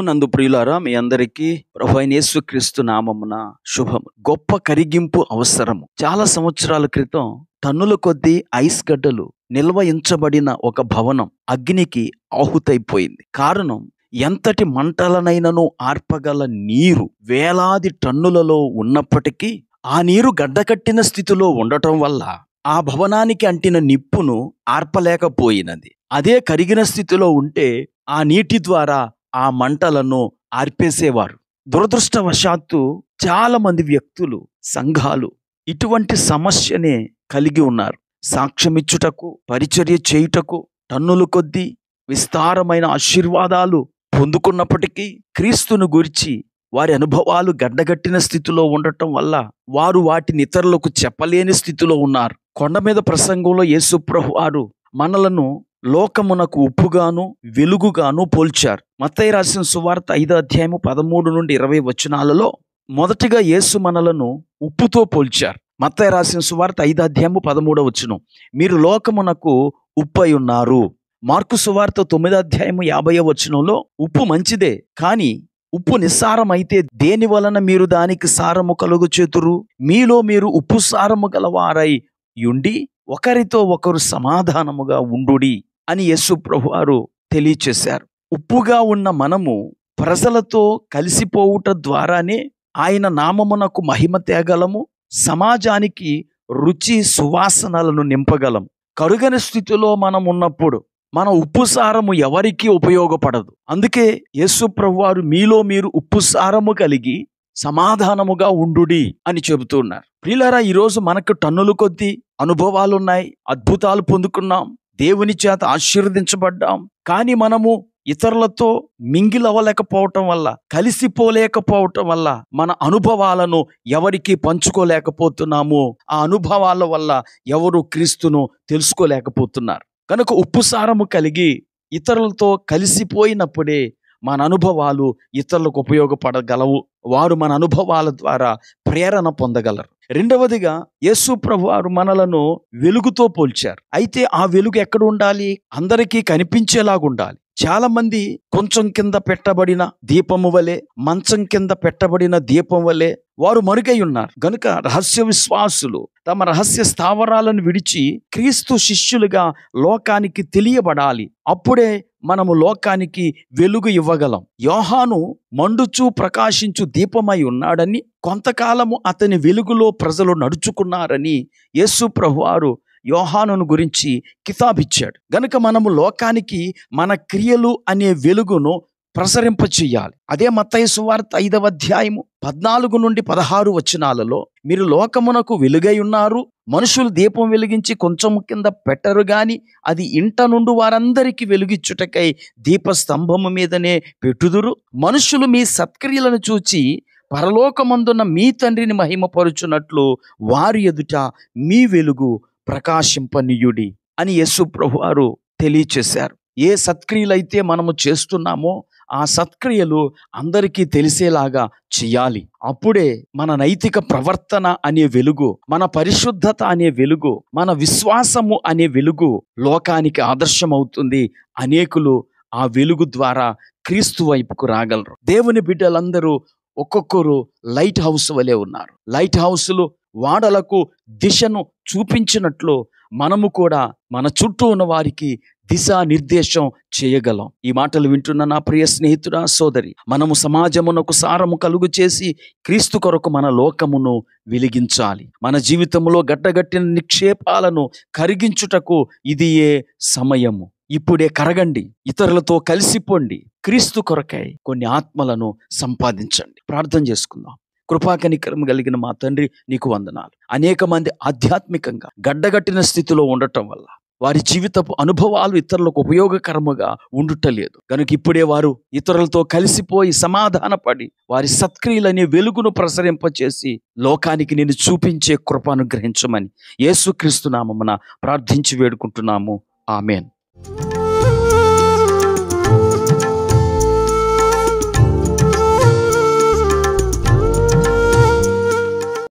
ప్రభువునందు ప్రియులారా, మీ అందరికీ ప్రభువైన యేసుక్రీస్తు నామమున శుభము. గొప్ప కరిగింపు అవసరము. చాలా సంవత్సరాల క్రితం టన్నుల కొద్దీ ఐస్ గడ్డలు నిల్వ ఉంచబడిన ఒక భవనం అగ్నికి ఆహుతైపోయింది. కారణం, ఎంతటి మంటలనైనను ఆర్పగల నీరు వేలాది టన్నులలో ఉన్నప్పటికీ ఆ నీరు గడ్డకట్టిన స్థితిలో ఉండటం వల్ల ఆ భవనానికి అంటిన నిప్పును ఆర్పలేకపోయినది. అదే కరిగిన స్థితిలో ఉంటే ఆ నీటి ద్వారా ఆ మంటలను ఆర్పేసేవారు. దురదృష్టవశాత్తు చాలా మంది వ్యక్తులు, సంఘాలు ఇటువంటి సమస్యనే కలిగి ఉన్నారు. సాక్ష్యమిచ్చుటకు, పరిచర్య చేయుటకు టన్నుల కొద్దీ విస్తారమైన ఆశీర్వాదాలు పొందుకున్నప్పటికీ క్రీస్తును గురించి వారి అనుభవాలు గడ్డగట్టిన స్థితిలో ఉండటం వల్ల వారు వాటిని ఇతరులకు చెప్పలేని స్థితిలో ఉన్నారు. కొండ మీద ప్రసంగంలో యేసుప్రభు వారు మనలను లోకమునకు ఉప్పుగాను వెలుగుగాను పోల్చారు. మత్తయి రాసిన సువార్త 5:13-20 మొదటిగా యేసు మనలను ఉప్పుతో పోల్చారు. మత్తయి రాసిన సువార్త 5:13 మీరు లోకమునకు ఉప్పై ఉన్నారు. మార్కు సువార్త 9:50 ఉప్పు మంచిదే, కానీ ఉప్పు నిస్సారమైతే దేని వలన మీరు దానికి సారము కలుగచేతురు? మీలో మీరు ఉప్పు సారము గలవారై యుండి ఒకరితో ఒకరు సమాధానముగా ఉండుడి అని యేసు ప్రభువారు తెలియచేశారు. ఉప్పుగా ఉన్న మనము ప్రజలతో కలిసిపోవుట ద్వారానే ఆయన నామమునకు మహిమ తేగలము, సమాజానికి రుచి సువాసనలను నింపగలం. కరుగని స్థితిలో మనం ఉన్నప్పుడు మన ఉప్పు సారము ఎవరికీ ఉపయోగపడదు. అందుకే యేసు ప్రభువారు మీలో మీరు ఉప్పు సారము కలిగి సమాధానముగా ఉండుడి అని చెబుతున్నారు. ప్రియులారా, ఈరోజు మనకు టన్నుల కొద్దీ అనుభవాలున్నాయి, అద్భుతాలు పొందుకున్నాం, దేవుని చేత ఆశీర్వదించబడ్డాం. కానీ మనము ఇతరులతో మింగిలవ్వలేకపోవటం వల్ల, కలిసిపోలేకపోవటం వల్ల మన అనుభవాలను ఎవరికి పంచుకోలేకపోతున్నాము. ఆ అనుభవాల వల్ల ఎవరు క్రీస్తును తెలుసుకోలేకపోతున్నారు. కనుక ఉప్పు సారము కలిగి ఇతరులతో కలిసిపోయినప్పుడే మన అనుభవాలు ఇతరులకు ఉపయోగపడగలవు. వారు మన అనుభవాల ద్వారా ప్రేరణ పొందగలరు. రెండవదిగా యేసు ప్రభువారు మనలను వెలుగుతో పోల్చారు. అయితే ఆ వెలుగు ఎక్కడ ఉండాలి? అందరికీ కనిపించేలాగా ఉండాలి. చాలా మంది కొంచెం కింద పెట్టబడిన దీపము వలె, మంచం కింద పెట్టబడిన దీపం వలె వారు మరుగై ఉన్నారు. గనుక రహస్య విశ్వాసులు తమ రహస్య స్థావరాలను విడిచి క్రీస్తు శిష్యులుగా లోకానికి తెలియబడాలి. అప్పుడే మనము లోకానికి వెలుగు ఇవ్వగలం. యోహాను మండుచు ప్రకాశించు దీపమై ఉన్నాడని, కొంతకాలము అతని వెలుగులో ప్రజలు నడుచుకున్నారని యేసు ప్రభువారు యోహానును గురించి కితాబిచ్చాడు. గనుక మనము లోకానికి మన క్రియలు అనే వెలుగును ప్రసరింపచేయాలి. అదే మత్తయి సువార్త 5:14-16 మీరు లోకమునకు వెలుగై ఉన్నారు. మనుషులు దీపం వెలిగించి కొంచెం కింద పెట్టరు గాని అది ఇంట నుండి వారందరికీ వెలుగిచ్చుటకై దీపస్తంభము మీదనే పెట్టుదురు. మనుషులు మీ సత్క్రియలను చూచి పరలోకమందున్న మీ తండ్రిని మహిమపరుచున్నట్లు వారి ఎదుట మీ వెలుగు ప్రకాశింపనీయుడి అని యేసు ప్రభువారు తెలియచేశారు. ఏ సత్క్రియలైతే మనము చేస్తున్నామో ఆ సత్క్రియలు అందరికీ తెలిసేలాగా చేయాలి. అప్పుడే మన నైతిక ప్రవర్తన అనే వెలుగు, మన పరిశుద్ధత అనే వెలుగు, మన విశ్వాసము అనే వెలుగు లోకానికి ఆదర్శమవుతుంది. అనేకులు ఆ వెలుగు ద్వారా క్రీస్తు వైపుకు రాగలరు. దేవుని బిడ్డలందరూ ఒక్కొక్కరు లైట్ హౌస్ వలె ఉన్నారు. లైట్ హౌస్లు వాడలకు దిశను చూపించినట్లు మనము కూడా మన చుట్టూ ఉన్న వారికి దిశానిర్దేశం చేయగలం. ఈ మాటలు వింటున్న నా ప్రియ స్నేహితుడా, సోదరి, మనము సమాజమునకు సారము కలుగు చేసి క్రీస్తు కొరకు మన లోకమును వెలిగించాలి. మన జీవితంలో గడ్డగట్టిన నిక్షేపాలను కరిగించుటకు ఇది ఏ సమయము. ఇప్పుడే కరగండి, ఇతరులతో కలిసిపోండి, క్రీస్తు కొరకై కొన్ని ఆత్మలను సంపాదించండి. ప్రార్థన చేసుకుందాం. కృపాకనికరం కలిగిన మా తండ్రి, నీకు వందనాలు. అనేక మంది ఆధ్యాత్మికంగా గడ్డగట్టిన స్థితిలో ఉండటం వల్ల వారి జీవితపు అనుభవాలు ఇతరులకు ఉపయోగకరముగా ఉండుటలేదు. కనుక ఇప్పుడే వారు ఇతరులతో కలిసిపోయి సమాధానపడి వారి సత్క్రియలనే వెలుగును ప్రసరింపచేసి లోకానికి నేను చూపించే కృప అనుగ్రహించమని యేసుక్రీస్తు నామమున ప్రార్థించి వేడుకుంటున్నాము. ఆమేన్.